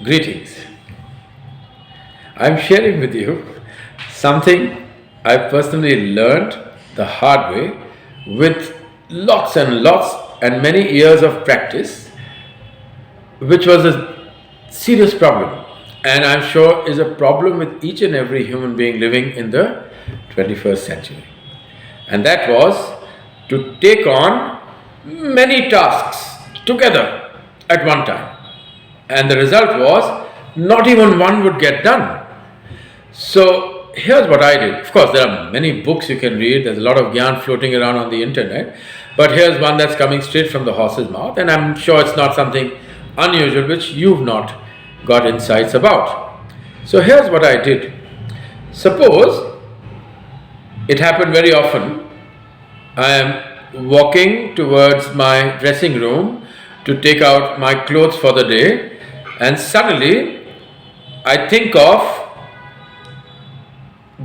Greetings. I'm sharing with you something I personally learned the hard way with lots and lots and many years of practice, which was a serious problem, and I'm sure is a problem with each and every human being living in the 21st century. And that was to take on many tasks together at one time. And the result was not even one would get done. So here's what I did. Of course, there are many books you can read, there's a lot of gyan floating around on the internet, but here's one that's coming straight from the horse's mouth, and I'm sure it's not something unusual which you've not got insights about. So here's what I did. Suppose it happened very often. I am walking towards my dressing room to take out my clothes for the day, and suddenly I think of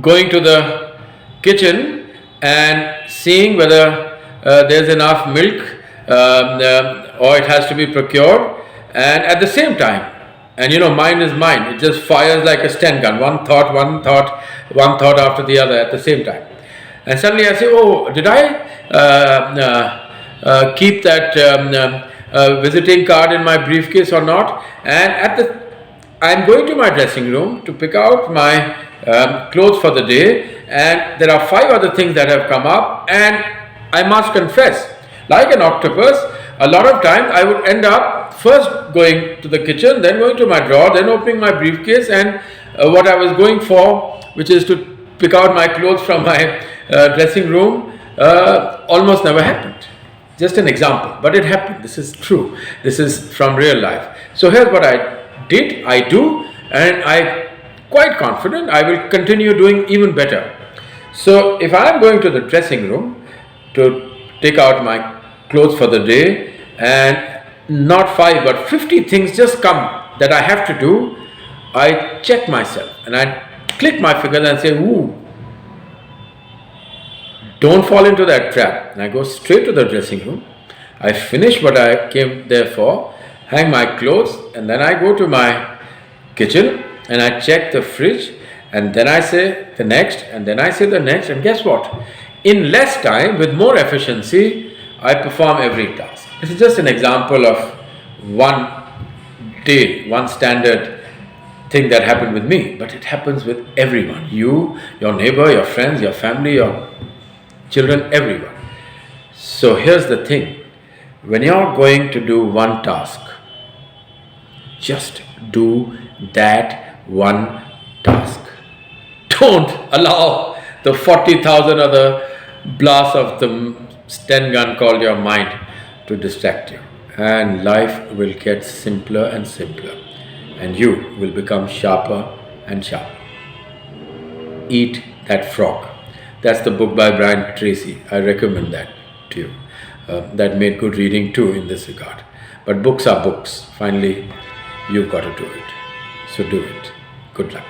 going to the kitchen and seeing whether there's enough milk or it has to be procured, and at the same time, and you know, mind is mind, it just fires like a Sten gun, one thought after the other at the same time. And suddenly I say, oh, did I keep that visiting card in my briefcase or not? And I'm going to my dressing room to pick out my clothes for the day, and there are 5 other things that have come up, and I must confess, like an octopus, a lot of times I would end up first going to the kitchen, then going to my drawer, then opening my briefcase, and what I was going for, which is to pick out my clothes from my dressing room, almost never happened. Just an example, but it happened. This is true. This is from real life. So here's what I do, and I'm quite confident I will continue doing even better. So if I'm going to the dressing room to take out my clothes for the day, and not 5 but 50 things just come that I have to do, I check myself and I click my fingers and say, ooh, don't fall into that trap. And I go straight to the dressing room. I finish what I came there for, hang my clothes, and then I go to my kitchen and I check the fridge, and then I say the next, and then I say the next, and guess what? In less time, with more efficiency, I perform every task. This is just an example of one day, one standard thing that happened with me, but it happens with everyone. You, your neighbor, your friends, your family, your children, everyone. So here's the thing. When you're going to do one task, just do that one task. Don't allow the 40,000 other blasts of the Sten gun called your mind to distract you. And life will get simpler and simpler, and you will become sharper and sharper. Eat that frog. That's the book by Brian Tracy. I recommend that to you. That made good reading too in this regard. But books are books. Finally, you've got to do it. So do it. Good luck.